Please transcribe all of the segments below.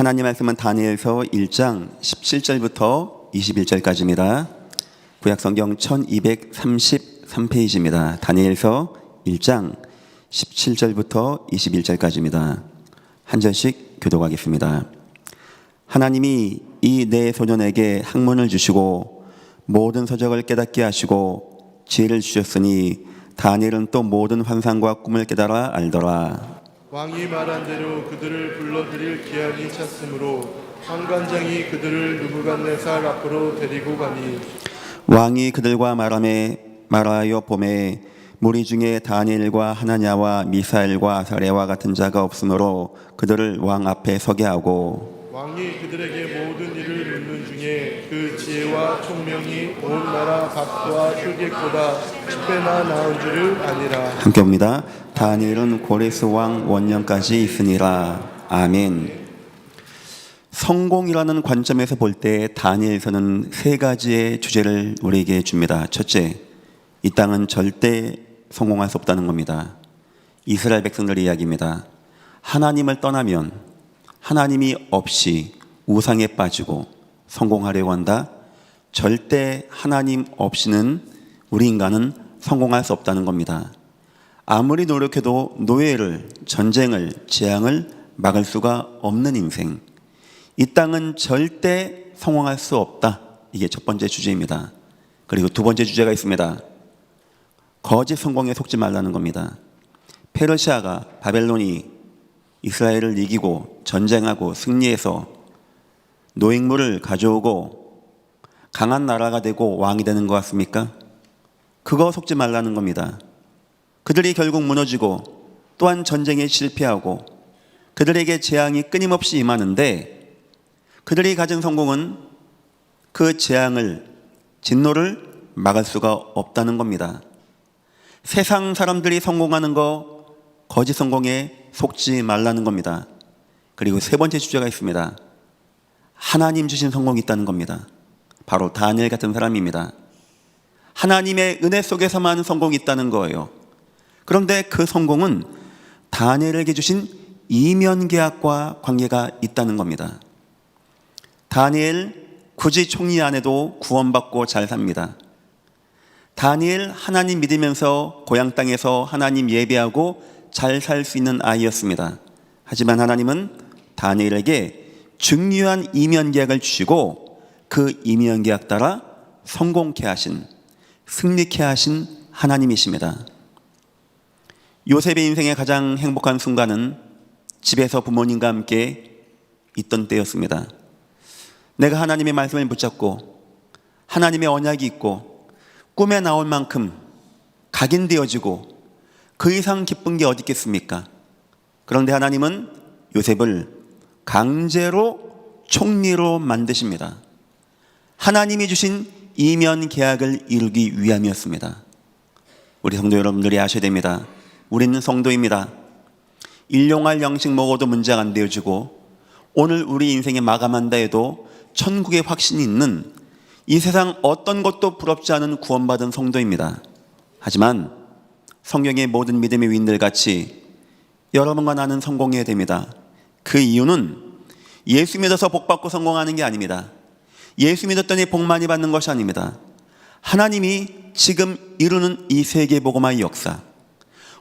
하나님 말씀은 다니엘서 1장 17절부터 21절까지입니다. 구약성경 1233페이지입니다. 다니엘서 1장 17절부터 21절까지입니다. 한 절씩 교독하겠습니다. 하나님이 이 네 소년에게 학문을 주시고 모든 서적을 깨닫게 하시고 지혜를 주셨으니 다니엘은 또 모든 환상과 꿈을 깨달아 알더라. 왕이 말한 대로 그들을 불러들일 기한이 찼으므로 환관장이 그들을 느부갓네살 앞으로 데리고 가니 왕이 그들과 말하여 보매 무리 중에 다니엘과 하나냐와 미사엘과 아사랴와 같은 자가 없으므로 그들을 왕 앞에 서게 하고 왕이 그들에게 모든 일을 묻는 중에 그 지혜와 총명이 온 나라 밥과 흙액보다 10배나 나은 줄을 아니라. 함께 옵니다. 다니엘은 고레스 왕 원년까지 있으니라. 아멘. 성공이라는 관점에서 볼 때 다니엘서는 세 가지의 주제를 우리에게 줍니다. 첫째, 이 땅은 절대 성공할 수 없다는 겁니다. 이스라엘 백성들의 이야기입니다. 하나님을 떠나면 하나님이 없이 우상에 빠지고 성공하려고 한다. 절대 하나님 없이는 우리 인간은 성공할 수 없다는 겁니다. 아무리 노력해도 노예를, 전쟁을, 재앙을 막을 수가 없는 인생. 이 땅은 절대 성공할 수 없다. 이게 첫 번째 주제입니다. 그리고 두 번째 주제가 있습니다. 거짓 성공에 속지 말라는 겁니다. 페르시아가, 바벨론이 이스라엘을 이기고 전쟁하고 승리해서 노획물을 가져오고 강한 나라가 되고 왕이 되는 것 같습니까? 그거 속지 말라는 겁니다. 그들이 결국 무너지고 또한 전쟁에 실패하고 그들에게 재앙이 끊임없이 임하는데 그들이 가진 성공은 그 재앙을, 진노를 막을 수가 없다는 겁니다. 세상 사람들이 성공하는 거 거짓 성공에 속지 말라는 겁니다. 그리고 세 번째 주제가 있습니다. 하나님 주신 성공이 있다는 겁니다. 바로 다니엘 같은 사람입니다. 하나님의 은혜 속에서만 성공이 있다는 거예요. 그런데 그 성공은 다니엘에게 주신 이면계약과 관계가 있다는 겁니다. 다니엘 굳이 총리 안 해도 구원받고 잘 삽니다. 다니엘 하나님 믿으면서 고향 땅에서 하나님 예배하고 잘 살 수 있는 아이였습니다. 하지만 하나님은 다니엘에게 중요한 이면계약을 주시고 그 이면계약 따라 성공케 하신, 승리케 하신 하나님이십니다. 요셉의 인생의 가장 행복한 순간은 집에서 부모님과 함께 있던 때였습니다. 내가 하나님의 말씀을 붙잡고 하나님의 언약이 있고 꿈에 나올 만큼 각인되어지고 그 이상 기쁜 게 어디 있겠습니까? 그런데 하나님은 요셉을 강제로 총리로 만드십니다. 하나님이 주신 이면 계약을 이루기 위함이었습니다. 우리 성도 여러분들이 아셔야 됩니다. 우리는 성도입니다. 일용할 양식 먹어도 문제가 안 되어지고 오늘 우리 인생에 마감한다 해도 천국의 확신이 있는 이 세상 어떤 것도 부럽지 않은 구원받은 성도입니다. 하지만 성경의 모든 믿음의 위인들 같이 여러분과 나는 성공해야 됩니다. 그 이유는 예수 믿어서 복 받고 성공하는 게 아닙니다. 예수 믿었더니 복 많이 받는 것이 아닙니다. 하나님이 지금 이루는 이 세계복음화의 역사,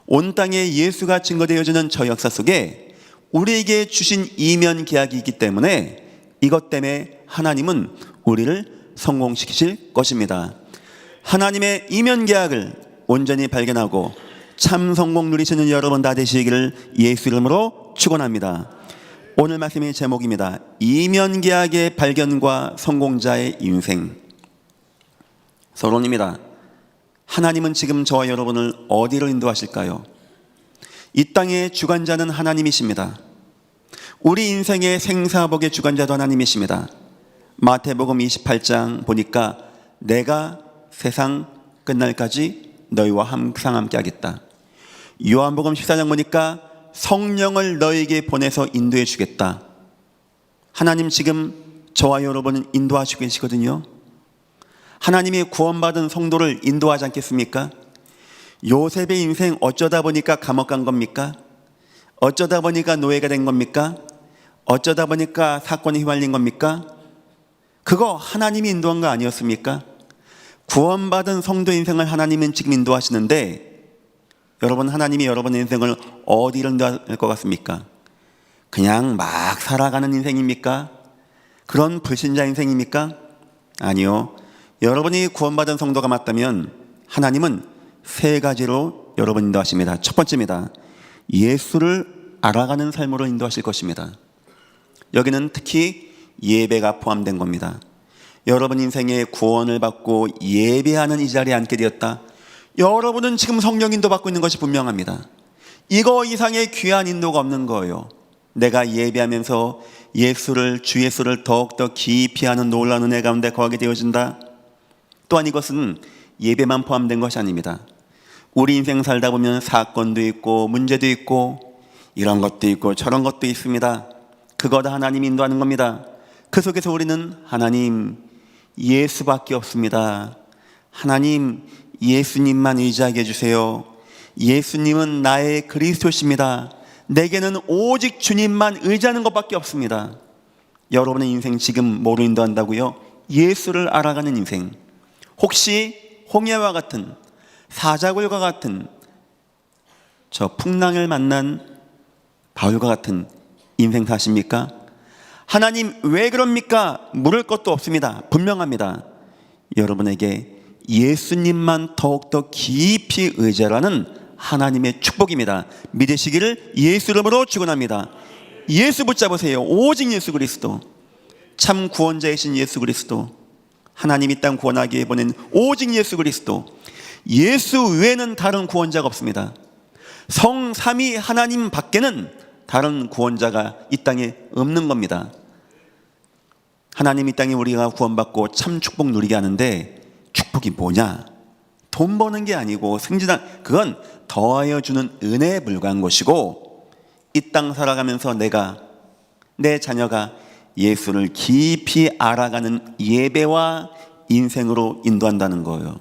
온 땅에 예수가 증거되어지는 저 역사 속에 우리에게 주신 이면 계약이 있기 때문에 이것 때문에 하나님은 우리를 성공시키실 것입니다. 하나님의 이면 계약을 온전히 발견하고 참 성공 누리시는 여러분 다 되시기를 예수 이름으로 축원합니다. 오늘 말씀의 제목입니다. 이면 계약의 발견과 성공자의 인생. 서론입니다. 하나님은 지금 저와 여러분을 어디로 인도하실까요? 이 땅의 주관자는 하나님이십니다. 우리 인생의 생사복의 주관자도 하나님이십니다. 마태복음 28장 보니까 내가 세상 끝날까지 너희와 항상 함께 하겠다. 요한복음 14장 보니까 성령을 너희에게 보내서 인도해 주겠다. 하나님 지금 저와 여러분은 인도하시고 계시거든요. 하나님이 구원받은 성도를 인도하지 않겠습니까? 요셉의 인생 어쩌다 보니까 감옥 간 겁니까? 어쩌다 보니까 노예가 된 겁니까? 어쩌다 보니까 사건에 휘말린 겁니까? 그거 하나님이 인도한 거 아니었습니까? 구원받은 성도 인생을 하나님은 지금 인도하시는데, 여러분, 하나님이 여러분의 인생을 어디로 인도할 것 같습니까? 그냥 막 살아가는 인생입니까? 그런 불신자 인생입니까? 아니요. 여러분이 구원받은 성도가 맞다면 하나님은 세 가지로 여러분 인도하십니다. 첫 번째입니다. 예수를 알아가는 삶으로 인도하실 것입니다. 여기는 특히 예배가 포함된 겁니다. 여러분 인생에 구원을 받고 예배하는 이 자리에 앉게 되었다. 여러분은 지금 성령 인도 받고 있는 것이 분명합니다. 이거 이상의 귀한 인도가 없는 거예요. 내가 예배하면서 주 예수를 더욱더 깊이 하는 놀라운 은혜 가운데 거하게 되어진다. 또한 이것은 예배만 포함된 것이 아닙니다. 우리 인생 살다 보면 사건도 있고 문제도 있고 이런 것도 있고 저런 것도 있습니다. 그거 다 하나님이 인도하는 겁니다. 그 속에서 우리는 하나님, 예수밖에 없습니다. 하나님, 예수님만 의지하게 해주세요. 예수님은 나의 그리스도십니다. 내게는 오직 주님만 의지하는 것밖에 없습니다. 여러분의 인생 지금 뭐로 인도한다고요? 예수를 알아가는 인생. 혹시 홍해와 같은, 사자굴과 같은, 저 풍랑을 만난 바울과 같은 인생 사십니까? 하나님 왜 그럽니까? 물을 것도 없습니다. 분명합니다. 여러분에게 예수님만 더욱더 깊이 의지하라는 하나님의 축복입니다. 믿으시기를 예수 이름으로 축원합니다. 예수 붙잡으세요. 오직 예수 그리스도, 참 구원자이신 예수 그리스도, 하나님이 땅 구원하기 위해 보낸 오직 예수 그리스도, 예수 외에는 다른 구원자가 없습니다. 성삼위 하나님 밖에는 다른 구원자가 이 땅에 없는 겁니다. 하나님 이 땅에 우리가 구원받고 참 축복 누리게 하는데, 축복이 뭐냐? 돈 버는 게 아니고 승진한, 그건 더하여 주는 은혜에 불과한 것이고, 이 땅 살아가면서 내 자녀가 예수를 깊이 알아가는 예배와 인생으로 인도한다는 거예요.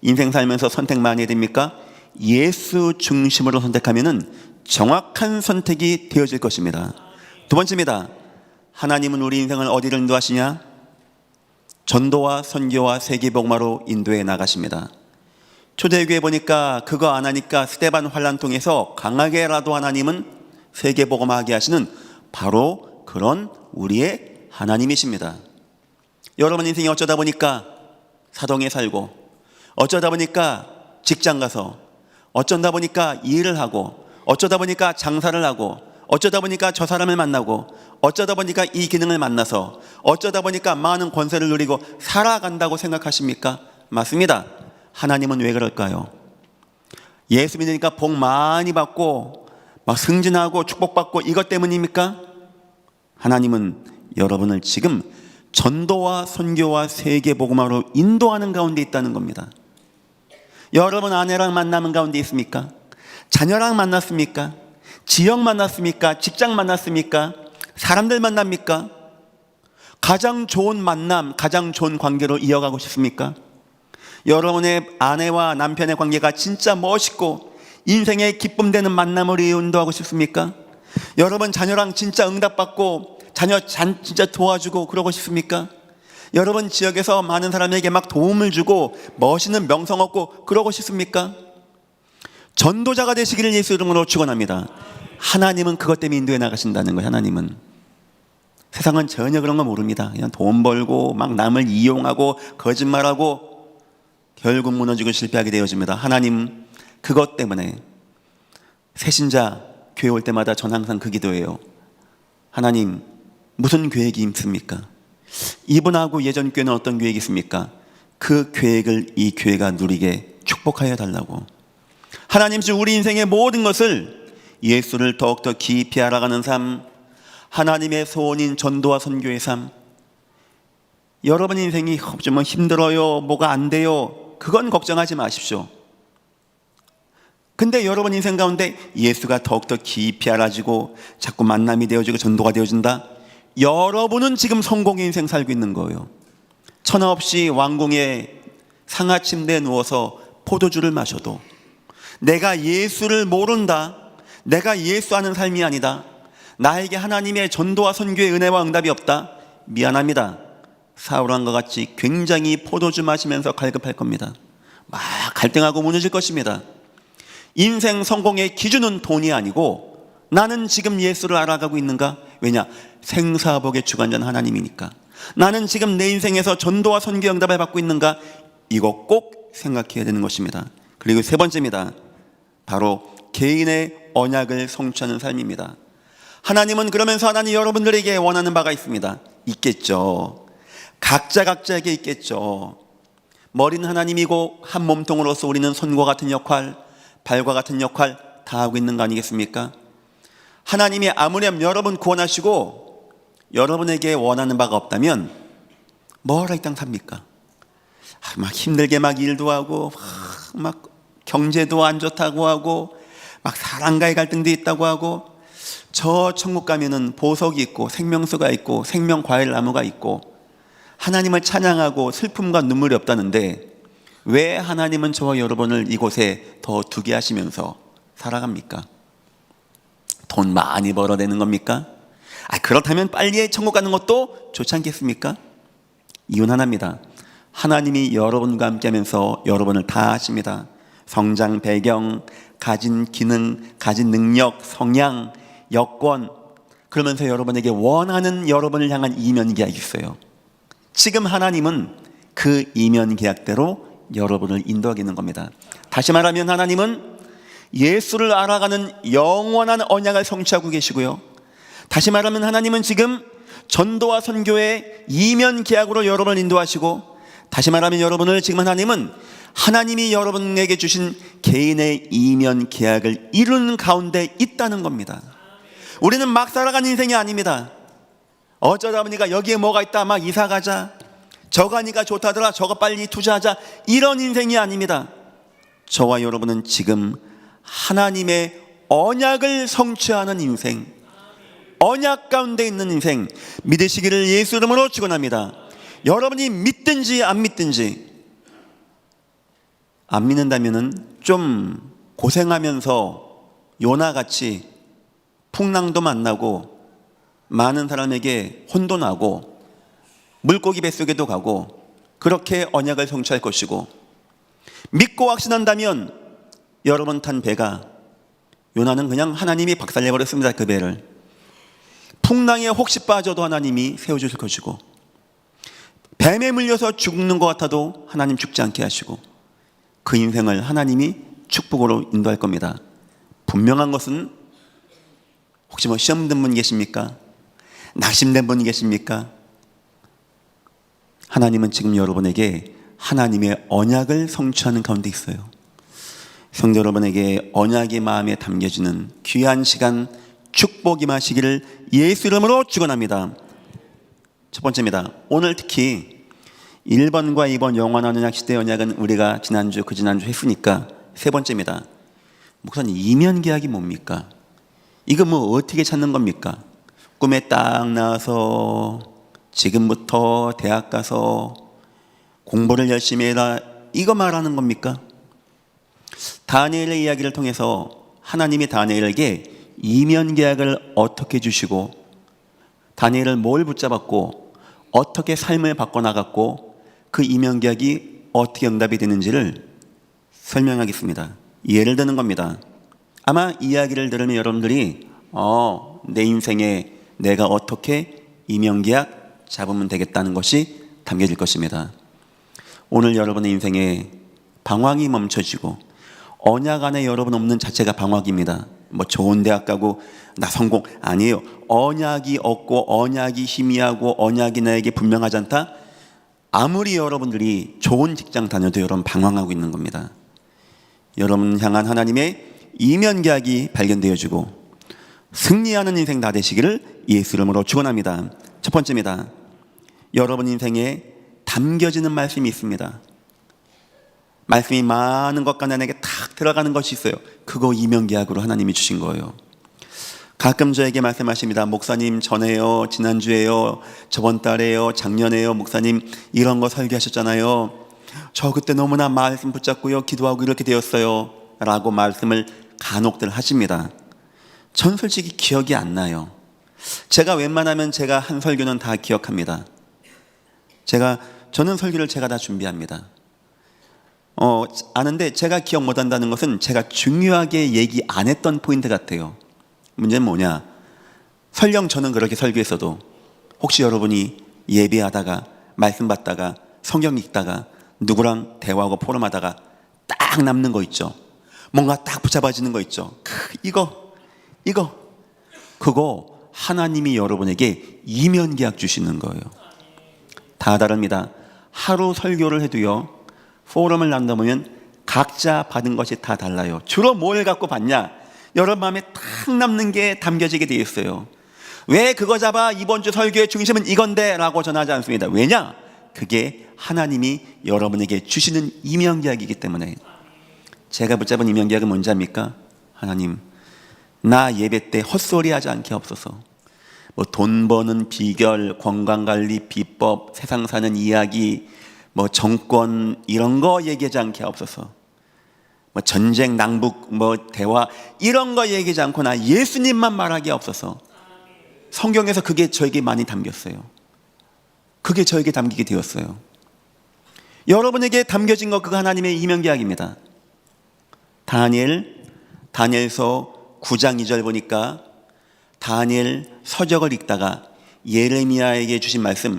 인생 살면서 선택 많이 해야 됩니까? 예수 중심으로 선택하면은 정확한 선택이 되어질 것입니다. 두 번째입니다. 하나님은 우리 인생을 어디를 인도하시냐? 전도와 선교와 세계복음화로 인도해 나가십니다. 초대교회 보니까 그거 안 하니까 스데반 환란 통해서 강하게라도 하나님은 세계복음화하게 하시는 바로 그런 우리의 하나님이십니다. 여러분 인생이 어쩌다 보니까 사동에 살고, 어쩌다 보니까 직장 가서, 어쩌다 보니까 일을 하고, 어쩌다 보니까 장사를 하고, 어쩌다 보니까 저 사람을 만나고, 어쩌다 보니까 이 기능을 만나서, 어쩌다 보니까 많은 권세를 누리고 살아간다고 생각하십니까? 맞습니다. 하나님은 왜 그럴까요? 예수 믿으니까 복 많이 받고 막 승진하고 축복받고 이것 때문입니까? 하나님은 여러분을 지금 전도와 선교와 세계복음화로 인도하는 가운데 있다는 겁니다. 여러분 아내랑 만나는 가운데 있습니까? 자녀랑 만났습니까? 지역 만났습니까? 직장 만났습니까? 사람들 만납니까? 가장 좋은 만남, 가장 좋은 관계로 이어가고 싶습니까? 여러분의 아내와 남편의 관계가 진짜 멋있고 인생의 기쁨 되는 만남으로 인도하고 싶습니까? 여러분 자녀랑 진짜 응답받고 자녀 진짜 도와주고 그러고 싶습니까? 여러분 지역에서 많은 사람에게 막 도움을 주고 멋있는 명성 얻고 그러고 싶습니까? 전도자가 되시기를 예수 이름으로 축원합니다. 하나님은 그것 때문에 인도해 나가신다는 거예요. 하나님은 세상은 전혀 그런 거 모릅니다. 그냥 돈 벌고 막 남을 이용하고 거짓말하고 결국 무너지고 실패하게 되어집니다. 하나님 그것 때문에 새신자 교회 올 때마다 전 항상 그 기도예요. 하나님 무슨 계획이 있습니까? 이분하고 예전 교회는 어떤 계획이 있습니까? 그 계획을 이 교회가 누리게 축복하여 달라고. 하나님 지금 우리 인생의 모든 것을 예수를 더욱더 깊이 알아가는 삶, 하나님의 소원인 전도와 선교의 삶. 여러분 인생이 좀 힘들어요, 뭐가 안 돼요, 그건 걱정하지 마십시오. 근데 여러분 인생 가운데 예수가 더욱더 깊이 알아지고 자꾸 만남이 되어지고 전도가 되어진다? 여러분은 지금 성공의 인생 살고 있는 거예요. 천하 없이 왕궁의 상하 침대에 누워서 포도주를 마셔도 내가 예수를 모른다, 내가 예수 아는 삶이 아니다, 나에게 하나님의 전도와 선교의 은혜와 응답이 없다? 미안합니다. 사울왕과 같이 굉장히 포도주 마시면서 갈급할 겁니다. 막 갈등하고 무너질 것입니다. 인생 성공의 기준은 돈이 아니고 나는 지금 예수를 알아가고 있는가? 왜냐? 생사복의 주관자는 하나님이니까. 나는 지금 내 인생에서 전도와 선교 응답을 받고 있는가? 이거 꼭 생각해야 되는 것입니다. 그리고 세 번째입니다. 바로 개인의 언약을 성취하는 삶입니다. 하나님은 그러면서 하나님 여러분들에게 원하는 바가 있겠죠. 각자에게 있겠죠. 머리는 하나님이고 한 몸통으로서 우리는 손과 같은 역할, 발과 같은 역할 다 하고 있는 거 아니겠습니까? 하나님이 아무렴 여러분 구원하시고 여러분에게 원하는 바가 없다면 뭐라 이 땅 삽니까? 막 힘들게 막 일도 하고 막 경제도 안 좋다고 하고 막 사람과의 갈등도 있다고 하고 저 천국 가면은 보석이 있고 생명수가 있고 생명과일나무가 있고 하나님을 찬양하고 슬픔과 눈물이 없다는데 왜 하나님은 저와 여러분을 이곳에 더 두게 하시면서 살아갑니까? 돈 많이 벌어내는 겁니까? 그렇다면 빨리 천국 가는 것도 좋지 않겠습니까? 이유는 하나입니다. 하나님이 여러분과 함께 하면서 여러분을 다 아십니다. 성장 배경, 가진 기능, 가진 능력, 성향, 여건, 그러면서 여러분에게 원하는 여러분을 향한 이면 계약이 있어요. 지금 하나님은 그 이면 계약대로 여러분을 인도하겠는 겁니다. 다시 말하면 하나님은 예수를 알아가는 영원한 언약을 성취하고 계시고요. 다시 말하면 하나님은 지금 전도와 선교의 이면 계약으로 여러분을 인도하시고, 다시 말하면 여러분을 지금 하나님은 하나님이 여러분에게 주신 개인의 이면 계약을 이루는 가운데 있다는 겁니다. 우리는 막 살아가는 인생이 아닙니다. 어쩌다 보니까 여기에 뭐가 있다 막 이사 가자, 저거 하니까 좋다더라 저거 빨리 투자하자, 이런 인생이 아닙니다. 저와 여러분은 지금 하나님의 언약을 성취하는 인생, 언약 가운데 있는 인생 믿으시기를 예수 이름으로 축원합니다. 여러분이 믿든지 안 믿든지, 안 믿는다면은 좀 고생하면서 요나같이 풍랑도 만나고 많은 사람에게 혼도 나고 물고기 뱃속에도 가고 그렇게 언약을 성취할 것이고, 믿고 확신한다면 여러분 탄 배가, 요나는 그냥 하나님이 박살내버렸습니다. 그 배를 풍랑에 혹시 빠져도 하나님이 세워주실 것이고, 뱀에 물려서 죽는 것 같아도 하나님 죽지 않게 하시고, 그 인생을 하나님이 축복으로 인도할 겁니다. 분명한 것은, 혹시 뭐 시험 든 분 계십니까? 낙심된 분 계십니까? 하나님은 지금 여러분에게 하나님의 언약을 성취하는 가운데 있어요. 성도 여러분에게 언약이 마음에 담겨지는 귀한 시간, 축복 임하시기를 예수 이름으로 축원합니다. 첫 번째입니다. 오늘 특히 1번과 2번 영원한 언약 시대 언약은 우리가 지난주 그 지난주 했으니까 세 번째입니다. 목사님, 이면 계약이 뭡니까? 이거 뭐 어떻게 찾는 겁니까? 꿈에 딱 나와서 지금부터 대학 가서 공부를 열심히 해라, 이거 말하는 겁니까? 다니엘의 이야기를 통해서 하나님이 다니엘에게 이면 계약을 어떻게 주시고, 다니엘을 뭘 붙잡았고 어떻게 삶을 바꿔나갔고 그 이면 계약이 어떻게 응답이 되는지를 설명하겠습니다. 예를 드는 겁니다. 아마 이야기를 들으면 여러분들이 내 인생에 내가 어떻게 이면 계약 잡으면 되겠다는 것이 담겨질 것입니다. 오늘 여러분의 인생에 방황이 멈춰지고 언약 안에 여러분 없는 자체가 방황입니다. 뭐 좋은 대학 가고 나 성공, 아니에요. 언약이 없고 언약이 희미하고 언약이 나에게 분명하지 않다? 아무리 여러분들이 좋은 직장 다녀도 여러분 방황하고 있는 겁니다. 여러분 향한 하나님의 이면 계약이 발견되어지고 승리하는 인생 다 되시기를 예수 이름으로 축원합니다. 첫 번째입니다. 여러분 인생에 담겨지는 말씀이 있습니다. 말씀이 많은 것과 나에게 탁 들어가는 것이 있어요. 그거 이면 계약으로 하나님이 주신 거예요. 가끔 저에게 말씀하십니다. 목사님, 전에요, 지난주에요, 저번 달에요, 작년에요, 목사님 이런 거 설교하셨잖아요. 저 그때 너무나 말씀 붙잡고요, 기도하고 이렇게 되었어요 라고 말씀을 간혹들 하십니다. 전 솔직히 기억이 안 나요. 제가 웬만하면 제가 한 설교는 다 기억합니다. 저는 설교를 제가 다 준비합니다. 아는데 제가 기억 못한다는 것은 제가 중요하게 얘기 안 했던 포인트 같아요. 문제는 뭐냐? 설령 저는 그렇게 설교했어도 혹시 여러분이 예배하다가 말씀 받다가 성경 읽다가 누구랑 대화하고 포럼하다가 딱 남는 거 있죠. 뭔가 딱 붙잡아지는 거 있죠. 그거 하나님이 여러분에게 이면계약 주시는 거예요. 다 다릅니다. 하루 설교를 해도요, 포럼을 나누다 보면 각자 받은 것이 다 달라요. 주로 뭘 갖고 받냐? 여러분 마음에 딱 남는 게 담겨지게 되어 있어요. 왜 그거 잡아? 이번 주 설교의 중심은 이건데 라고 전하지 않습니다. 왜냐? 그게 하나님이 여러분에게 주시는 이면계약이기 때문에. 제가 붙잡은 이면계약은 뭔지 압니까? 하나님, 나 예배 때 헛소리 하지 않게 없어서, 뭐 돈 버는 비결, 건강관리 비법, 세상 사는 이야기, 뭐 정권 이런 거 얘기하지 않게 없어서, 뭐 전쟁 낭북 뭐 대화 이런 거 얘기하지 않고 나 예수님만 말하게 없어서. 성경에서 그게 저에게 많이 담겼어요. 그게 저에게 담기게 되었어요. 여러분에게 담겨진 거 그거 하나님의 이면계약입니다. 다니엘서 9장 2절 보니까 다니엘 서적을 읽다가 예레미야에게 주신 말씀,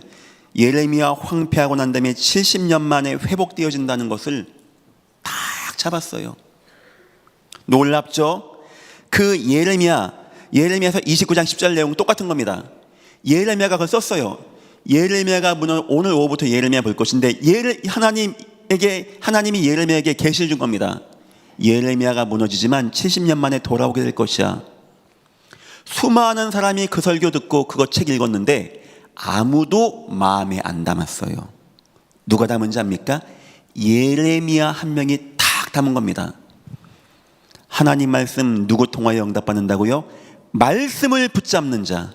예레미야 황폐하고 난 다음에 70년 만에 회복되어진다는 것을 딱 잡았어요. 놀랍죠? 그 예레미야서 29장 10절 내용 똑같은 겁니다. 예레미야가 그걸 썼어요. 예레미야가 오늘 오후부터 예레미야 볼 것인데 하나님이 예레미야에게 계시를 준 겁니다. 예레미야가 무너지지만 70년 만에 돌아오게 될 것이야. 수많은 사람이 그 설교 듣고 그거 책 읽었는데 아무도 마음에 안 담았어요. 누가 담은지 압니까? 예레미야 한 명이 탁 담은 겁니다. 하나님 말씀 누구 통하여 응답받는다고요? 말씀을 붙잡는 자.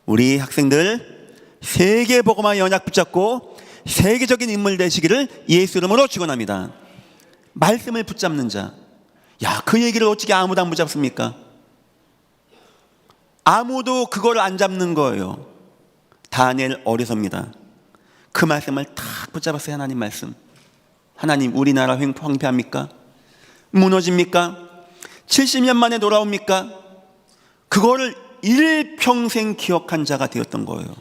우리 학생들 세계복음화 연약 붙잡고 세계적인 인물 되시기를 예수 이름으로 축원합니다. 말씀을 붙잡는 자. 야, 그 얘기를 어떻게 아무도 안 붙잡습니까? 아무도 그걸 안 잡는 거예요. 다니엘 어리석습니다. 그 말씀을 탁 붙잡았어요. 하나님 말씀. 하나님, 우리나라 황폐합니까? 무너집니까? 70년 만에 돌아옵니까? 그거를 일평생 기억한 자가 되었던 거예요.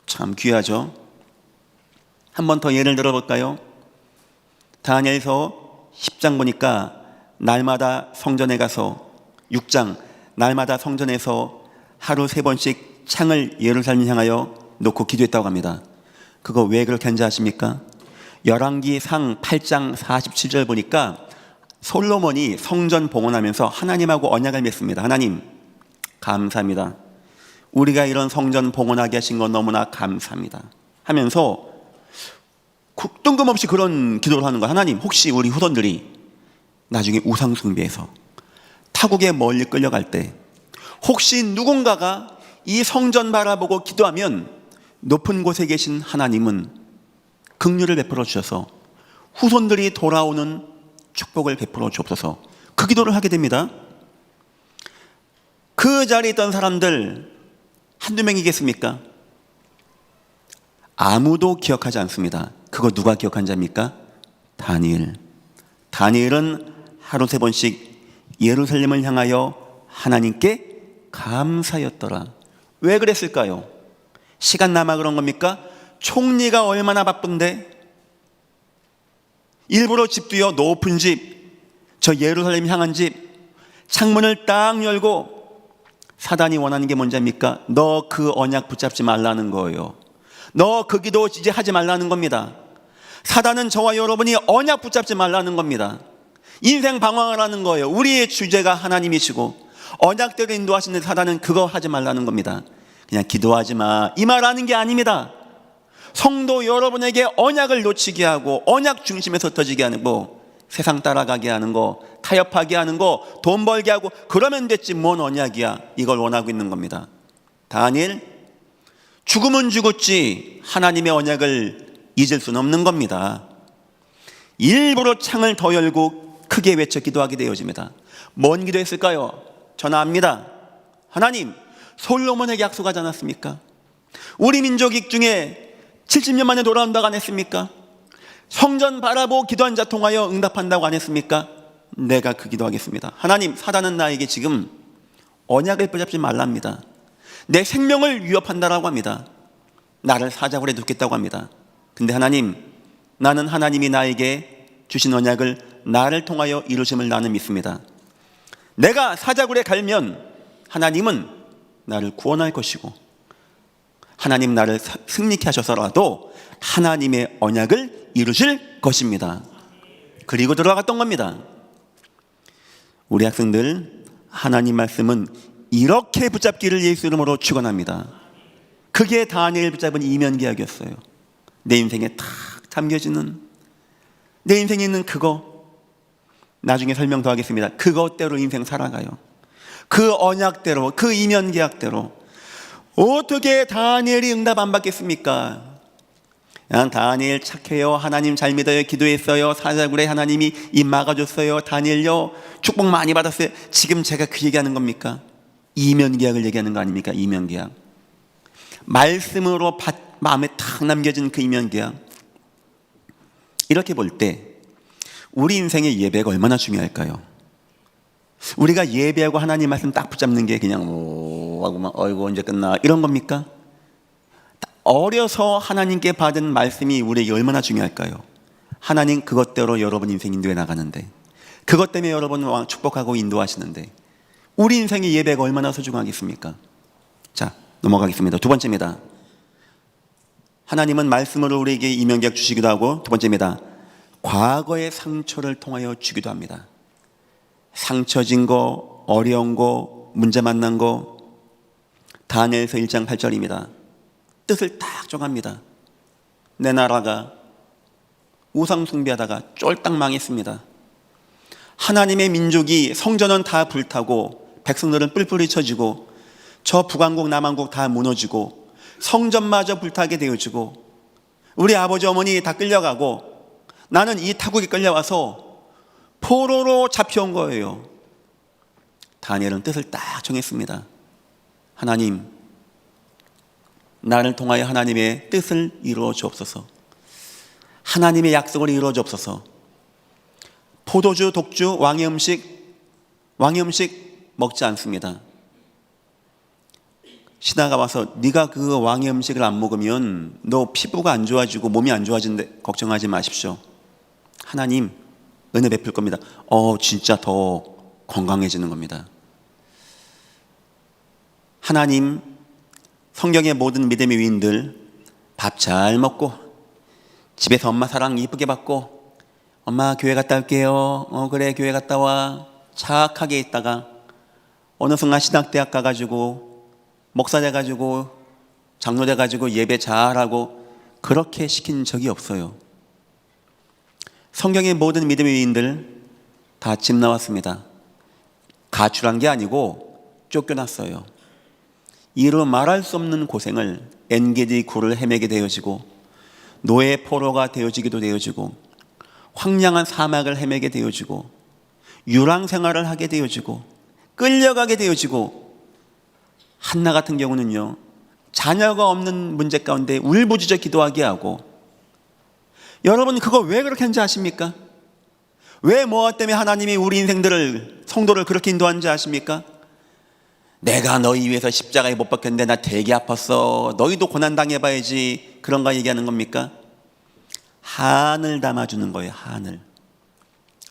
참 귀하죠? 한 번 더 예를 들어볼까요? 다니엘서 10장 보니까 날마다 성전에 가서 6장 날마다 성전에서 하루 3번씩 창을 예루살렘 향하여 놓고 기도했다고 합니다. 그거 왜 그렇게 한지 아십니까? 열왕기상 8장 47절 보니까 솔로몬이 성전 봉헌하면서 하나님하고 언약을 맺습니다. 하나님, 감사합니다. 우리가 이런 성전 봉헌하게 하신 건 너무나 감사합니다 하면서 뜬금없이 그런 기도를 하는 거야. 하나님, 혹시 우리 후손들이 나중에 우상 숭배해서 타국에 멀리 끌려갈 때 혹시 누군가가 이 성전 바라보고 기도하면 높은 곳에 계신 하나님은 긍휼을 베풀어 주셔서 후손들이 돌아오는 축복을 베풀어 주옵소서. 그 기도를 하게 됩니다. 그 자리에 있던 사람들 한두 명이겠습니까? 아무도 기억하지 않습니다. 그거 누가 기억한 자입니까? 다니엘은 하루 3번씩 예루살렘을 향하여 하나님께 감사였더라. 왜 그랬을까요? 시간 남아 그런 겁니까? 총리가 얼마나 바쁜데 일부러 집도요, 높은 집, 저 예루살렘 향한 집 창문을 딱 열고 사단이 원하는 게 뭔지 압니까? 너 그 언약 붙잡지 말라는 거예요. 너 그 기도 이제 하지 말라는 겁니다. 사단은 저와 여러분이 언약 붙잡지 말라는 겁니다. 인생 방황하라는 거예요. 우리의 주제가 하나님이시고 언약대로 인도하시는 사단은 그거 하지 말라는 겁니다. 그냥 기도하지 마, 이 말 하는 게 아닙니다. 성도 여러분에게 언약을 놓치게 하고 언약 중심에서 흩어지게 하는 거, 세상 따라가게 하는 거, 타협하게 하는 거, 돈 벌게 하고 그러면 됐지 뭔 언약이야, 이걸 원하고 있는 겁니다. 다니엘, 죽으면 죽었지 하나님의 언약을 잊을 수는 없는 겁니다. 일부러 창을 더 열고 크게 외쳐 기도하게 되어집니다. 뭔 기도했을까요? 저는 압니다. 하나님, 솔로몬에게 약속하지 않았습니까? 우리 민족이 중에 70년 만에 돌아온다고 안 했습니까? 성전 바라보고 기도한 자 통하여 응답한다고 안 했습니까? 내가 그 기도하겠습니다. 하나님, 사단은 나에게 지금 언약을 붙잡지 말랍니다. 내 생명을 위협한다라고 합니다. 나를 사자굴에 넣겠다고 합니다. 근데 하나님, 나는 하나님이 나에게 주신 언약을 나를 통하여 이루심을 나는 믿습니다. 내가 사자굴에 갈면 하나님은 나를 구원할 것이고, 하나님 나를 승리케 하셔서라도 하나님의 언약을 이루실 것입니다. 그리고 들어갔던 겁니다. 우리 학생들, 하나님 말씀은 이렇게 붙잡기를 예수 이름으로 축원합니다. 그게 다니엘 붙잡은 이면계약이었어요. 내 인생에 탁 담겨지는, 내 인생에 있는 그거, 나중에 설명 더 하겠습니다. 그것대로 인생 살아가요. 그 언약대로, 그 이면계약대로. 어떻게 다니엘이 응답 안 받겠습니까? 난 다니엘 착해요, 하나님 잘 믿어요, 기도했어요, 사자굴에 하나님이 입 막아줬어요, 다니엘요 축복 많이 받았어요. 지금 제가 그 얘기하는 겁니까? 이면계약을 얘기하는 거 아닙니까? 이면계약. 말씀으로 마음에 탁 남겨진 그 이면계약. 이렇게 볼 때 우리 인생의 예배가 얼마나 중요할까요? 우리가 예배하고 하나님 말씀 딱 붙잡는 게 그냥 하고만 어이구 언제 끝나 이런 겁니까? 어려서 하나님께 받은 말씀이 우리에게 얼마나 중요할까요? 하나님 그것대로 여러분 인생 인도해 나가는데, 그것 때문에 여러분 축복하고 인도하시는데 우리 인생의 예배가 얼마나 소중하겠습니까? 자, 넘어가겠습니다. 두 번째입니다. 하나님은 말씀으로 우리에게 이면계약 주시기도 하고, 두 번째입니다. 과거의 상처를 통하여 주기도 합니다. 상처진 거, 어려운 거, 문제 만난 거. 다니엘서 1장 8절입니다. 뜻을 딱 정합니다. 내 나라가 우상 숭배하다가 쫄딱 망했습니다. 하나님의 민족이 성전은 다 불타고 백성들은 뿔뿔이 쳐지고 저 북왕국 남왕국 다 무너지고 성전마저 불타게 되어지고 우리 아버지 어머니 다 끌려가고 나는 이 타국에 끌려와서 포로로 잡혀온 거예요. 다니엘은 뜻을 딱 정했습니다. 하나님, 나를 통하여 하나님의 뜻을 이루어 주옵소서. 하나님의 약속을 이루어 주옵소서. 포도주, 독주, 왕의 음식 먹지 않습니다. 신하가 와서 네가 그 왕의 음식을 안 먹으면 너 피부가 안 좋아지고 몸이 안 좋아지는데 걱정하지 마십시오. 하나님 은혜 베풀 겁니다. 진짜 더 건강해지는 겁니다. 하나님, 성경의 모든 믿음의 위인들 밥 잘 먹고 집에서 엄마 사랑 이쁘게 받고 엄마 교회 갔다 올게요. 그래 교회 갔다 와. 착하게 있다가 어느 순간 신학대학 가가지고 목사 돼가지고 장로 돼가지고 예배 잘하고 그렇게 시킨 적이 없어요. 성경의 모든 믿음의 위인들 다 집 나왔습니다. 가출한 게 아니고 쫓겨났어요. 이루 말할 수 없는 고생을 엔게디 굴을 헤매게 되어지고 노예 포로가 되어지기도 되어지고 황량한 사막을 헤매게 되어지고 유랑 생활을 하게 되어지고 끌려가게 되어지고 한나 같은 경우는요 자녀가 없는 문제 가운데 울부짖어 기도하게 하고 여러분 그거 왜 그렇게 하는지 아십니까? 왜 뭐가 때문에 하나님이 우리 인생들을 성도를 그렇게 인도하는지 아십니까? 내가 너희 위해서 십자가에 못 박혔는데 나 되게 아팠어. 너희도 고난당해봐야지. 그런가 얘기하는 겁니까? 한을 담아주는 거예요. 한을.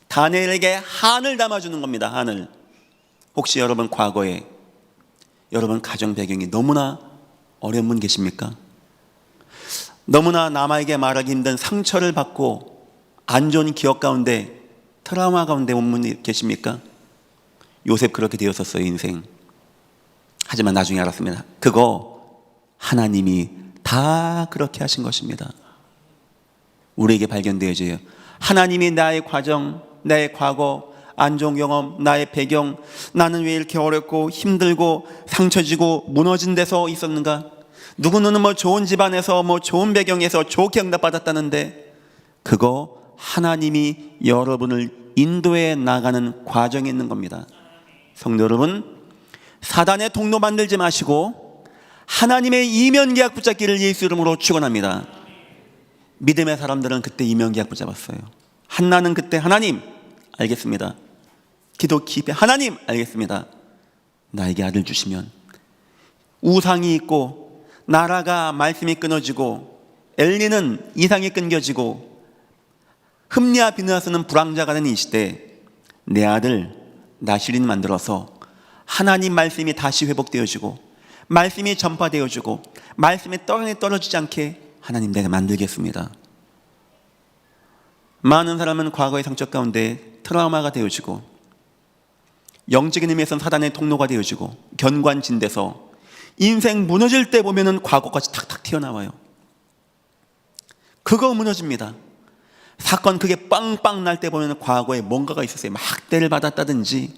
다니엘에게 한을 담아주는 겁니다. 한을. 혹시 여러분 과거에 여러분 가정 배경이 너무나 어려운 분 계십니까? 너무나 남에게 말하기 힘든 상처를 받고 안 좋은 기억 가운데 트라우마 가운데 온 분 계십니까? 요셉 그렇게 되었었어요. 인생. 하지만 나중에 알았습니다. 그거 하나님이 다 그렇게 하신 것입니다. 우리에게 발견되어져요. 하나님이 나의 과정, 나의 과거, 안 좋은 경험, 나의 배경, 나는 왜 이렇게 어렵고 힘들고 상처지고 무너진 데서 있었는가? 누구는 뭐 좋은 집안에서 뭐 좋은 배경에서 좋게 응답받았다는데 그거 하나님이 여러분을 인도해 나가는 과정에 있는 겁니다. 성도 여러분, 사단의 통로 만들지 마시고 하나님의 이면계약 붙잡기를 예수 이름으로 축원합니다. 믿음의 사람들은 그때 이면계약 붙잡았어요. 한나는 그때 하나님 알겠습니다. 기도 깊이 하나님 알겠습니다. 나에게 아들 주시면 우상이 있고 나라가 말씀이 끊어지고 엘리는 이상이 끊겨지고 흠리와 비느하스는 불황자가 된 이 시대 내 아들 나실인 만들어서 하나님 말씀이 다시 회복되어지고 말씀이 전파되어지고 말씀이 땅에 떨어지지 않게 하나님 내가 만들겠습니다. 많은 사람은 과거의 상처 가운데 트라우마가 되어지고 영적인 의미에서는 사단의 통로가 되어지고 견관진돼서 인생 무너질 때 보면은 과거까지 탁탁 튀어나와요. 그거 무너집니다. 사건 그게 빵빵 날 때 보면 과거에 뭔가가 있었어요. 막 학대를 받았다든지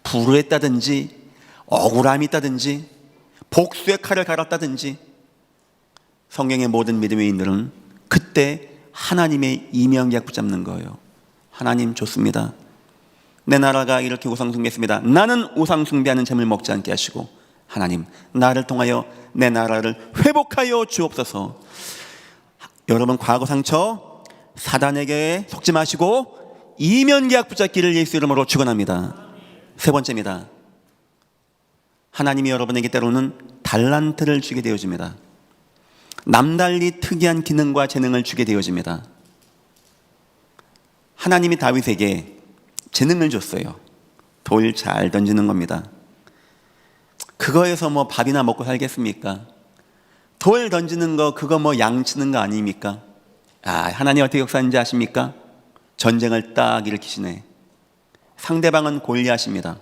불우했다든지 억울함이 있다든지 복수의 칼을 갈았다든지 성경의 모든 믿음의 인들은 그때 하나님의 이면계약 붙잡는 거예요. 하나님 좋습니다. 내 나라가 이렇게 우상숭배했습니다. 나는 우상숭배하는 잼을 먹지 않게 하시고 하나님 나를 통하여 내 나라를 회복하여 주옵소서. 여러분 과거 상처 사단에게 속지 마시고 이면계약 붙잡기를 예수 이름으로 축원합니다. 세 번째입니다. 하나님이 여러분에게 때로는 달란트를 주게 되어집니다. 남달리 특이한 기능과 재능을 주게 되어집니다. 하나님이 다윗에게 재능을 줬어요. 돌 잘 던지는 겁니다. 그거에서 뭐 밥이나 먹고 살겠습니까? 돌 던지는 거 그거 뭐 양치는 거 아닙니까? 하나님 어떻게 역사하는지 아십니까? 전쟁을 딱 일으키시네. 상대방은 골리앗입니다.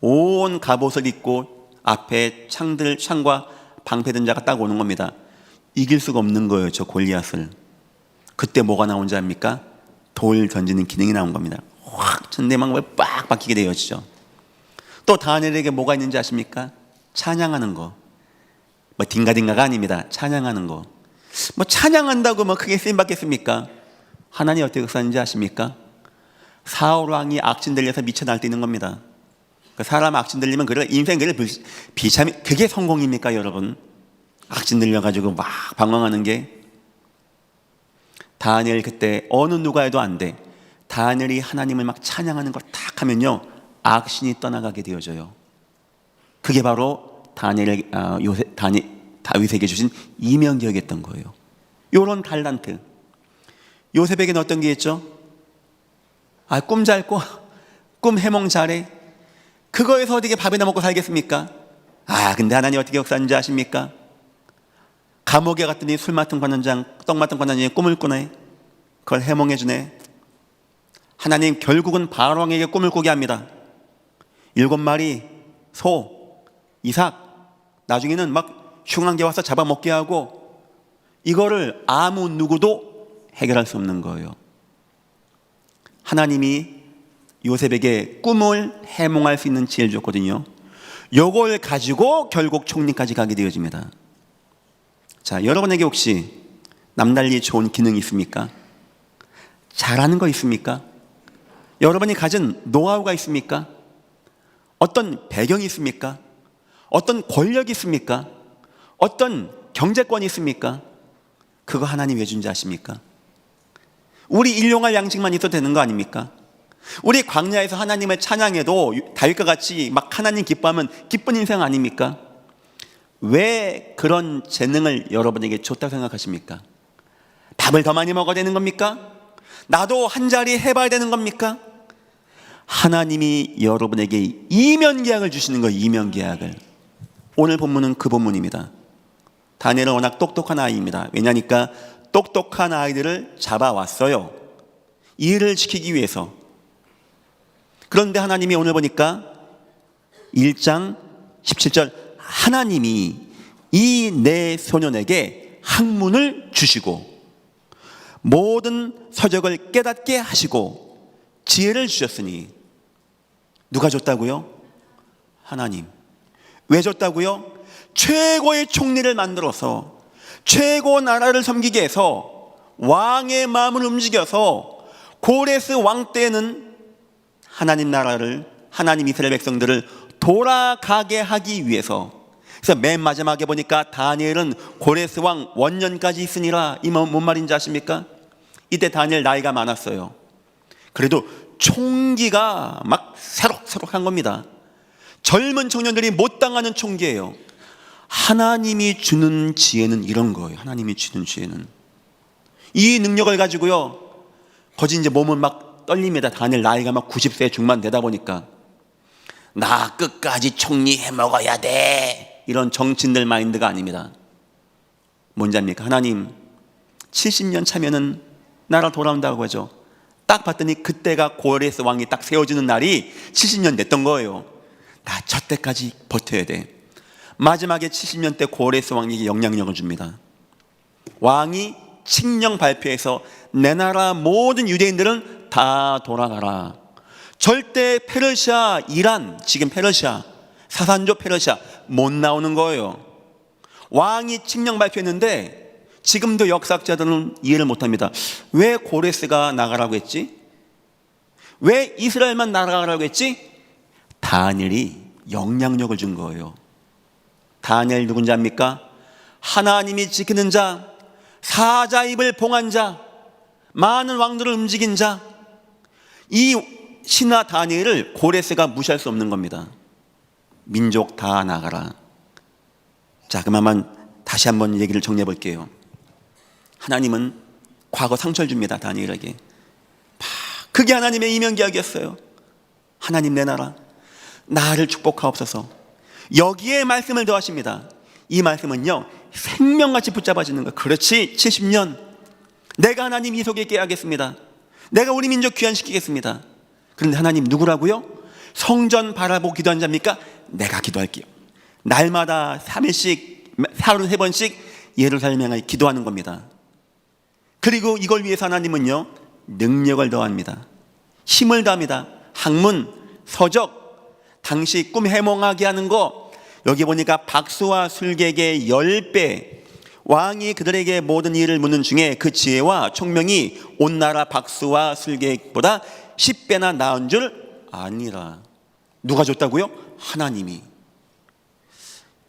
온 갑옷을 입고 앞에 창과 방패든 자가 딱 오는 겁니다. 이길 수가 없는 거예요, 저 골리앗을. 그때 뭐가 나온지 압니까? 돌 던지는 기능이 나온 겁니다. 확 전대망을 빡 박히게 되어지죠. 또 다니엘에게 뭐가 있는지 아십니까? 찬양하는 거. 뭐 딩가딩가가 아닙니다. 찬양하는 거. 뭐 찬양한다고 뭐 크게 쓰임 받겠습니까? 하나님 어떻게 역사하는지 아십니까? 사울 왕이 악진 들려서 미쳐 날뛰는 겁니다. 그 사람 악진 들리면 그래 인생 그래 비참이 그게 성공입니까, 여러분? 악진 들려가지고 막 방황하는 게. 다니엘 그때 어느 누가 해도 안 돼. 다니엘이 하나님을 막 찬양하는 걸 딱 하면요 악신이 떠나가게 되어져요. 그게 바로 다윗에게 주신 이면계약이었던 거예요. 요런 달란트. 요셉에게는 어떤 게 있죠? 꿈 잘 꿔. 꿈 해몽 잘해. 그거에서 어떻게 밥이나 먹고 살겠습니까? 근데 하나님 어떻게 역사하는지 아십니까? 감옥에 갔더니 술 맡은 관원장, 떡 맡은 관원장이 꿈을 꾸네. 그걸 해몽해 주네. 하나님 결국은 바로왕에게 꿈을 꾸게 합니다. 7마리 소, 이삭, 나중에는 막 흉한 게 와서 잡아먹게 하고, 이거를 아무 누구도 해결할 수 없는 거예요. 하나님이 요셉에게 꿈을 해몽할 수 있는 지혜를 줬거든요. 요걸 가지고 결국 총리까지 가게 되어집니다. 자, 여러분에게 혹시 남달리 좋은 기능이 있습니까? 잘하는 거 있습니까? 여러분이 가진 노하우가 있습니까? 어떤 배경이 있습니까? 어떤 권력이 있습니까? 어떤 경제권이 있습니까? 그거 하나님 왜 준지 아십니까? 우리 일용할 양식만 있어도 되는 거 아닙니까? 우리 광야에서 하나님을 찬양해도 다윗과 같이 막 하나님 기뻐하면 기쁜 인생 아닙니까? 왜 그런 재능을 여러분에게 줬다고 생각하십니까? 밥을 더 많이 먹어야 되는 겁니까? 나도 한 자리 해봐야 되는 겁니까? 하나님이 여러분에게 이면계약을 주시는 거예요. 이면계약을. 오늘 본문은 그 본문입니다. 다니엘은 워낙 똑똑한 아이입니다. 왜냐니까 똑똑한 아이들을 잡아왔어요. 일을 지키기 위해서. 그런데 하나님이 오늘 보니까 1장 17절 하나님이 이 내 소년에게 학문을 주시고 모든 서적을 깨닫게 하시고 지혜를 주셨으니. 누가 줬다고요? 하나님. 왜 줬다고요? 최고의 총리를 만들어서 최고 나라를 섬기게 해서 왕의 마음을 움직여서 고레스 왕 때는 하나님 나라를, 하나님 이스라엘 백성들을 돌아가게 하기 위해서. 그래서 맨 마지막에 보니까 다니엘은 고레스 왕 원년까지 있으니라. 이 뭔 말인지 아십니까? 이때 다니엘 나이가 많았어요. 그래도 총기가 막 새록새록한 겁니다. 젊은 청년들이 못 당하는 총기예요. 하나님이 주는 지혜는 이런 거예요. 하나님이 주는 지혜는 이 능력을 가지고요, 거진 이제 몸은 막 떨립니다. 다니엘 나이가 막 90세 중반 되다 보니까 나 끝까지 총리해 먹어야 돼, 이런 정치인들 마인드가 아닙니다. 뭔지 압니까? 하나님 70년 차면은 나라 돌아온다고 하죠. 딱 봤더니 그때가 고레스 왕이 딱 세워지는 날이 70년 됐던 거예요. 나 저 때까지 버텨야 돼. 마지막에 70년 때 고레스 왕에게 영향력을 줍니다. 왕이 칙령 발표해서 내 나라 모든 유대인들은 다 돌아가라. 절대 페르시아, 이란, 지금 페르시아, 사산족 페르시아 못 나오는 거예요. 왕이 칙령 발표했는데 지금도 역사학자들은 이해를 못합니다. 왜 고레스가 나가라고 했지? 왜 이스라엘만 나가라고 했지? 다니엘이 영향력을 준 거예요. 다니엘 누군지 압니까? 하나님이 지키는 자, 사자 입을 봉한 자, 많은 왕들을 움직인 자. 이 신하 다니엘을 고레스가 무시할 수 없는 겁니다. 민족 다 나가라. 자, 그러면 다시 한번 얘기를 정리해 볼게요. 하나님은 과거 상처를 줍니다. 다니엘에게. 그게 하나님의 이면계약이었어요. 하나님 내 나라, 나를 축복하옵소서. 여기에 말씀을 더하십니다. 이 말씀은요, 생명같이 붙잡아지는 거예요. 그렇지, 70년 내가 하나님 이 속에 있게 하겠습니다. 내가 우리 민족 귀환시키겠습니다. 그런데 하나님 누구라고요? 성전 바라보고 기도한 자입니까? 내가 기도할게요. 날마다 3일씩, 하루 3번씩 예루살렘 향해 기도하는 겁니다. 그리고 이걸 위해서 하나님은요, 능력을 더합니다. 힘을 더합니다. 학문, 서적, 당시 꿈 해몽하게 하는 거, 여기 보니까 박수와 술객의 10배, 왕이 그들에게 모든 일을 묻는 중에 그 지혜와 총명이 온 나라 박수와 술객보다 10배나 나은 줄 아니라. 누가 줬다고요? 하나님이.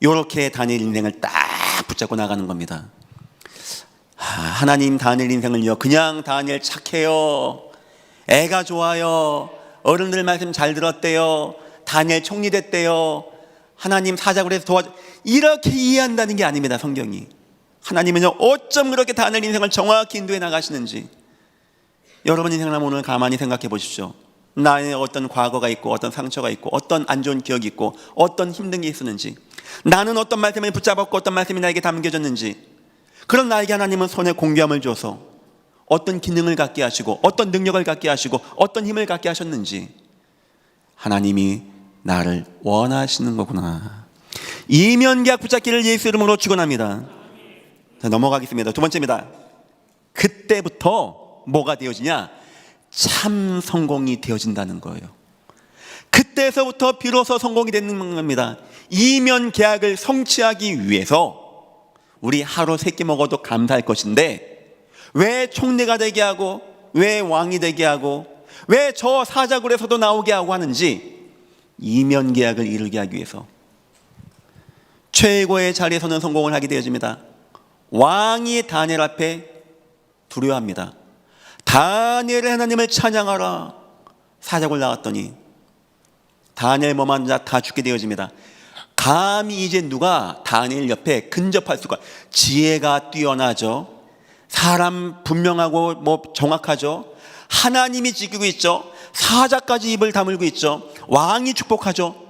이렇게 다니엘 인생을 딱 붙잡고 나가는 겁니다. 하나님 다니엘 인생을요, 그냥 다니엘 착해요, 애가 좋아요, 어른들 말씀 잘 들었대요, 다니엘 총리 됐대요, 하나님 사자굴 해서 도와줘, 이렇게 이해한다는 게 아닙니다. 성경이. 하나님은요, 어쩜 그렇게 다니엘 인생을 정확히 인도해 나가시는지. 여러분 인생을 한번 오늘 가만히 생각해 보십시오. 나의 어떤 과거가 있고, 어떤 상처가 있고, 어떤 안 좋은 기억이 있고, 어떤 힘든 게 있었는지, 나는 어떤 말씀을 붙잡았고 어떤 말씀이 나에게 담겨졌는지, 그런 나에게 하나님은 손에 공개함을 줘서 어떤 기능을 갖게 하시고, 어떤 능력을 갖게 하시고, 어떤 힘을 갖게 하셨는지, 하나님이 나를 원하시는 거구나. 이면계약 붙잡기를 예수 이름으로 축원합니다. 자, 넘어가겠습니다. 두 번째입니다. 그때부터 뭐가 되어지냐? 참 성공이 되어진다는 거예요. 그때서부터 비로소 성공이 되는 겁니다. 이면계약을 성취하기 위해서 우리 하루 3끼 먹어도 감사할 것인데, 왜 총리가 되게 하고, 왜 왕이 되게 하고, 왜 저 사자굴에서도 나오게 하고 하는지, 이면계약을 이루게 하기 위해서 최고의 자리에서는 성공을 하게 되어집니다. 왕이 다니엘 앞에 두려워합니다. 다니엘의 하나님을 찬양하라. 사자굴 나왔더니 다니엘 몸한 자 다 죽게 되어집니다. 감히 이제 누가 다니엘 옆에 근접할 수가. 지혜가 뛰어나죠. 사람 분명하고 정확하죠. 하나님이 지키고 있죠. 사자까지 입을 다물고 있죠. 왕이 축복하죠.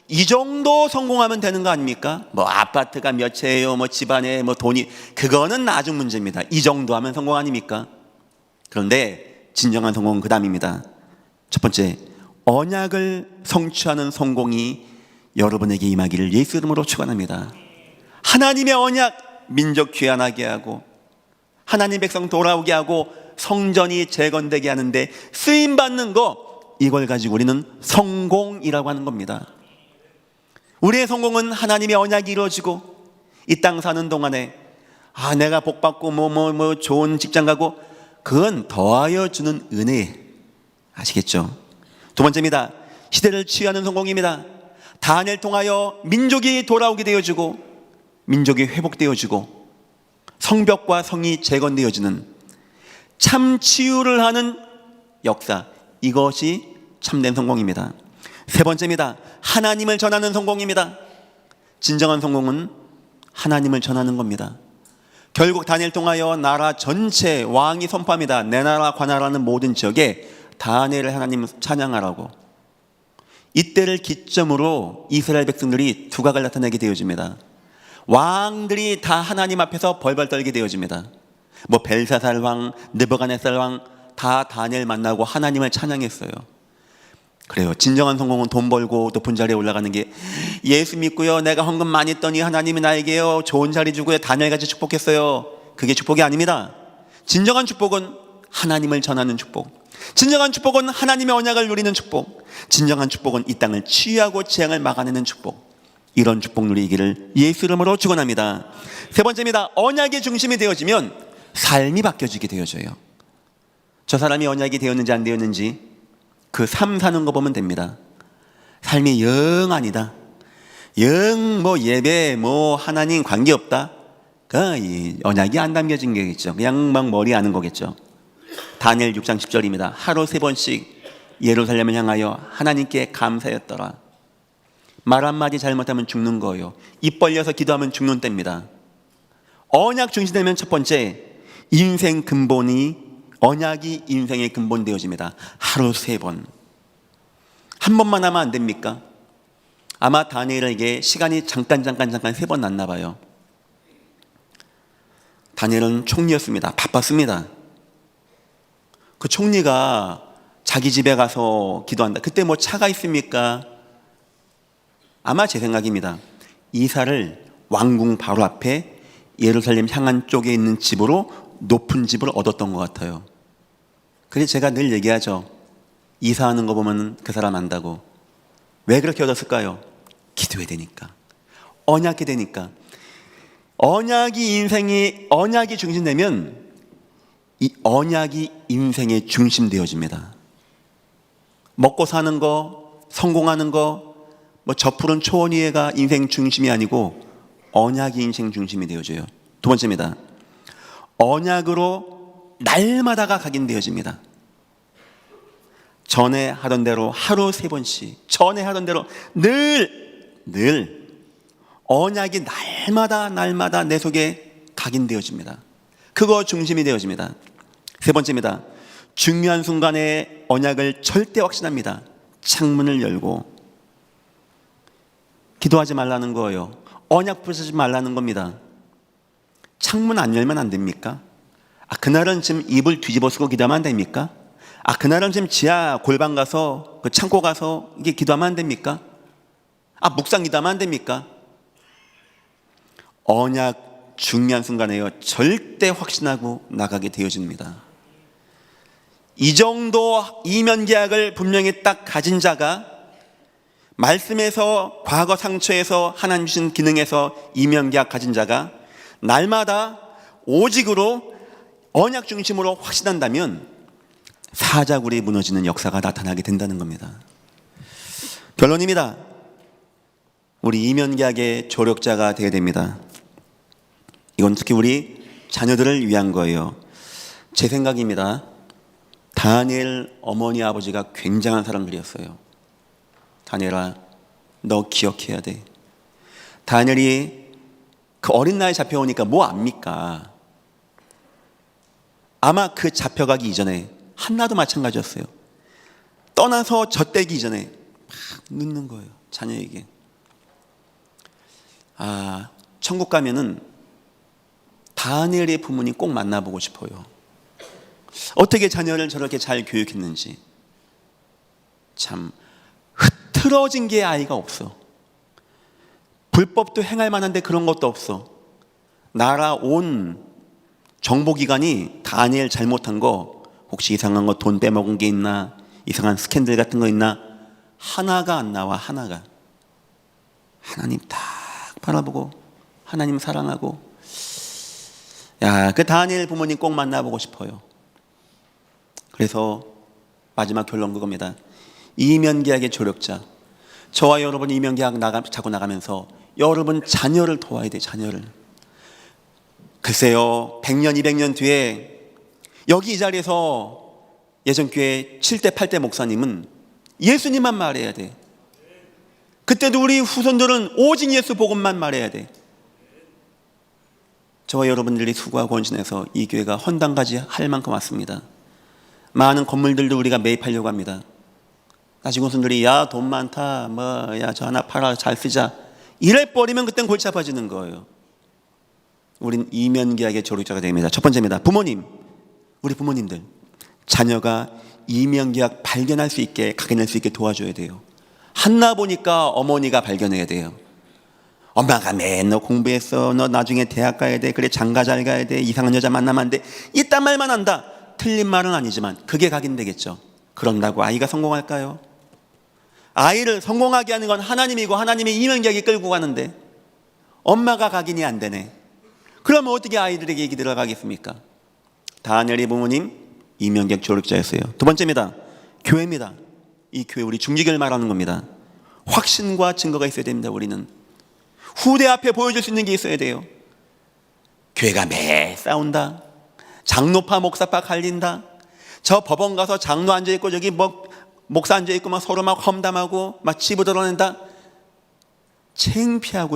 이 정도 성공하면 되는 거 아닙니까? 아파트가 몇 채예요, 집안에 돈이, 그거는 나중 문제입니다. 이 정도 하면 성공 아닙니까? 그런데 진정한 성공은 그 다음입니다. 첫 번째, 언약을 성취하는 성공이 여러분에게 임하기를 예수 이름으로 축원합니다. 하나님의 언약, 민족 귀환하게 하고, 하나님 백성 돌아오게 하고, 성전이 재건되게 하는데 쓰임받는 거, 이걸 가지고 우리는 성공이라고 하는 겁니다. 우리의 성공은 하나님의 언약이 이루어지고, 이 땅 사는 동안에 내가 복받고 좋은 직장 가고, 그건 더하여 주는 은혜. 아시겠죠? 두 번째입니다. 시대를 취하는 성공입니다. 다니엘 통하여 민족이 돌아오게 되어지고 민족이 회복되어지고 성벽과 성이 재건되어지는 참 치유를 하는 역사, 이것이 참된 성공입니다. 세 번째입니다. 하나님을 전하는 성공입니다. 진정한 성공은 하나님을 전하는 겁니다. 결국 다니엘 통하여 나라 전체 왕이 선포합니다. 내 나라 관할하는 모든 지역에 다니엘을 하나님 찬양하라고. 이때를 기점으로 이스라엘 백성들이 두각을 나타내게 되어집니다. 왕들이 다 하나님 앞에서 벌벌 떨게 되어집니다. 뭐 벨사살 왕, 느부갓네살 왕 다 다니엘 만나고 하나님을 찬양했어요. 그래요. 진정한 성공은 돈 벌고 높은 자리에 올라가는 게, 예수 믿고요, 내가 헌금 많이 했더니 하나님이 나에게요 좋은 자리 주고요 다니엘같이 축복했어요. 그게 축복이 아닙니다. 진정한 축복은 하나님을 전하는 축복, 진정한 축복은 하나님의 언약을 누리는 축복, 진정한 축복은 이 땅을 치유하고 재앙을 막아내는 축복, 이런 축복 누리기를 예수 이름으로 축원합니다. 세 번째입니다. 언약의 중심이 되어지면 삶이 바뀌어지게 되어져요. 저 사람이 언약이 되었는지 안 되었는지 그 삶 사는 거 보면 됩니다. 삶이 영 아니다, 영 뭐 예배 뭐 하나님 관계없다, 그 언약이 안 담겨진 게겠죠. 그냥 막 머리 아는 거겠죠. 다니엘 6장 10절입니다. 하루 3번씩 예루살렘을 향하여 하나님께 감사했더라. 말 한마디 잘못하면 죽는 거예요. 입 벌려서 기도하면 죽는 때입니다. 언약 중심되면 첫 번째, 인생 근본이, 언약이 인생의 근본 되어집니다. 하루 3번. 한 번만 하면 안 됩니까? 아마 다니엘에게 시간이 잠깐 3번 났나 봐요. 다니엘은 총리였습니다. 바빴습니다. 그 총리가 자기 집에 가서 기도한다. 그때 뭐 차가 있습니까? 아마 제 생각입니다. 이사를 왕궁 바로 앞에 예루살렘 향한 쪽에 있는 집으로, 높은 집을 얻었던 것 같아요. 그래서 제가 늘 얘기하죠. 이사하는 거 보면 그 사람 안다고. 왜 그렇게 얻었을까요? 기도해야 되니까, 언약이 되니까. 언약이 중심되면 이 언약이 인생의 중심 되어집니다. 먹고 사는 거, 성공하는 거, 뭐 저푸른 초원위에가 인생 중심이 아니고 언약이 인생 중심이 되어져요. 두 번째입니다. 언약으로 날마다가 각인되어집니다. 전에 하던 대로 하루 3번씩, 전에 하던 대로 늘 언약이 날마다 내 속에 각인되어집니다. 그거 중심이 되어집니다. 세 번째입니다. 중요한 순간에 언약을 절대 확신합니다. 창문을 열고 기도하지 말라는 거예요. 언약 부수지 말라는 겁니다. 창문 안 열면 안 됩니까? 그날은 지금 이불 뒤집어 쓰고 기도하면 안 됩니까? 그날은 지금 지하 골방 가서, 그 창고 가서 이게 기도하면 안 됩니까? 묵상 기도하면 안 됩니까? 언약 중요한 순간에요, 절대 확신하고 나가게 되어집니다. 이 정도 이면계약을 분명히 딱 가진 자가, 말씀에서, 과거 상처에서, 하나님 주신 기능에서 이면계약 가진 자가 날마다 오직으로 언약 중심으로 확신한다면 사자굴이 무너지는 역사가 나타나게 된다는 겁니다. 결론입니다. 우리 이면계약의 조력자가 되어야 됩니다. 이건 특히 우리 자녀들을 위한 거예요. 제 생각입니다. 다니엘 어머니 아버지가 굉장한 사람들이었어요. 다니엘아, 너 기억해야 돼. 다니엘이 그 어린 나이에 잡혀오니까 뭐 압니까? 아마 그 잡혀가기 이전에 한나도 마찬가지였어요. 떠나서 젖대기 이전에 막 늦는 거예요, 자녀에게. 천국 가면은 다니엘의 부모님 꼭 만나보고 싶어요. 어떻게 자녀를 저렇게 잘 교육했는지. 참 흐트러진 게 아이가 없어. 불법도 행할 만한데 그런 것도 없어. 나라 온 정보기관이 다니엘 잘못한 거, 혹시 이상한 거 돈 빼먹은 게 있나, 이상한 스캔들 같은 거 있나, 하나가 안 나와. 하나가. 하나님 딱 바라보고 하나님 사랑하고. 그 다니엘 부모님 꼭 만나보고 싶어요. 그래서 마지막 결론 그겁니다. 이면계약의 조력자. 저와 여러분 이명계약 자고 나가면서 여러분 자녀를 도와야 돼. 자녀를. 글쎄요, 100년 200년 뒤에 여기 이 자리에서 예전교회 7대 8대 목사님은 예수님만 말해야 돼. 그때도 우리 후손들은 오직 예수 복음만 말해야 돼. 저와 여러분들이 수고하고 헌신해서 이 교회가 헌당까지 할 만큼 왔습니다. 많은 건물들도 우리가 매입하려고 합니다. 나중에 후손들이 야 돈 많다, 야 저 하나 팔아 잘 쓰자 이래 버리면 그땐 골치 아파지는 거예요. 우린 이면계약의 조력자가 됩니다. 첫 번째입니다. 부모님, 우리 부모님들 자녀가 이면계약 발견할 수 있게, 각인할 수 있게 도와줘야 돼요. 한나 보니까 어머니가 발견해야 돼요. 엄마가 맨날 공부했어, 너 나중에 대학 가야 돼, 그래 장가 잘 가야 돼, 이상한 여자 만나면 안 돼, 이딴 말만 한다. 틀린 말은 아니지만 그게 각인되겠죠. 그런다고 아이가 성공할까요? 아이를 성공하게 하는 건 하나님이고 하나님의 이면계약이 끌고 가는데 엄마가 각인이 안 되네. 그러면 어떻게 아이들에게 얘기 들어가겠습니까? 다니엘의 부모님 이면계약 조력자였어요. 두 번째입니다. 교회입니다. 이 교회 우리 중직을 말하는 겁니다. 확신과 증거가 있어야 됩니다. 우리는 후대 앞에 보여줄 수 있는 게 있어야 돼요. 교회가 매 싸운다, 장로파 목사파 갈린다, 저 법원 가서 장로 앉아있고 저기 목사 앉아있고 막 서로 막 험담하고 막 치부 드러낸다. 창피한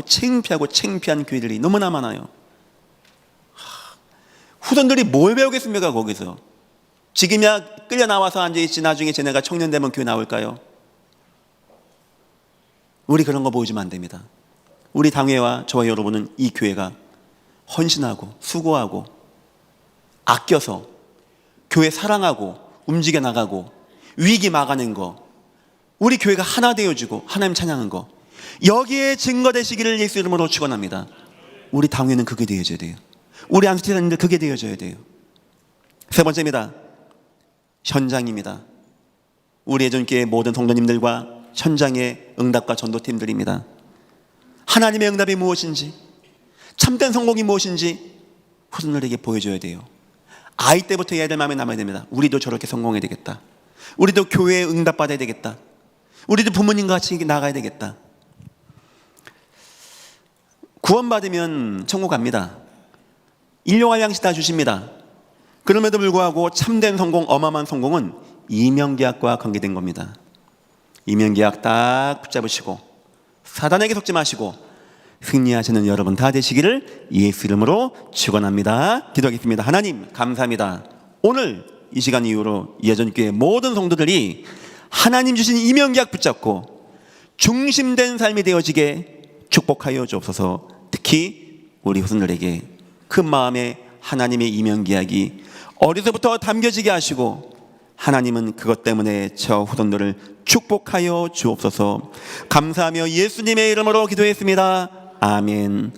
교회들이 너무나 많아요. 후손들이 뭘 배우겠습니까? 거기서 지금이야 끌려 나와서 앉아있지 나중에 쟤네가 청년 되면 교회 나올까요? 우리 그런 거 보여주면 안 됩니다. 우리 당회와 저와 여러분은 이 교회가 헌신하고 수고하고 아껴서 교회 사랑하고 움직여 나가고 위기 막아낸 거, 우리 교회가 하나 되어주고 하나님 찬양한 거, 여기에 증거되시기를 예수 이름으로 축원합니다. 우리 당회는 그게 되어져야 돼요. 우리 안수팀장님들 그게 되어져야 돼요. 세 번째입니다. 현장입니다. 우리 예전교회 모든 성도님들과 현장의 응답과 전도팀들입니다. 하나님의 응답이 무엇인지, 참된 성공이 무엇인지 후손들에게 보여줘야 돼요. 아이 때부터 애들 마음에 남아야 됩니다. 우리도 저렇게 성공해야 되겠다. 우리도 교회에 응답받아야 되겠다. 우리도 부모님과 같이 나가야 되겠다. 구원받으면 천국 갑니다. 일용할 양식 다 주십니다. 그럼에도 불구하고 참된 성공, 어마어마한 성공은 이면계약과 관계된 겁니다. 이면계약 딱 붙잡으시고 사단에게 속지 마시고 승리하시는 여러분 다 되시기를 예수 이름으로 축원합니다. 기도하겠습니다. 하나님 감사합니다. 오늘 이 시간 이후로 예전교회 모든 성도들이 하나님 주신 이면계약 붙잡고 중심된 삶이 되어지게 축복하여 주옵소서. 특히 우리 후손들에게 큰 마음에 하나님의 이면계약이 어려서부터 담겨지게 하시고 하나님은 그것 때문에 저 후손들을 축복하여 주옵소서. 감사하며 예수님의 이름으로 기도했습니다. 아멘.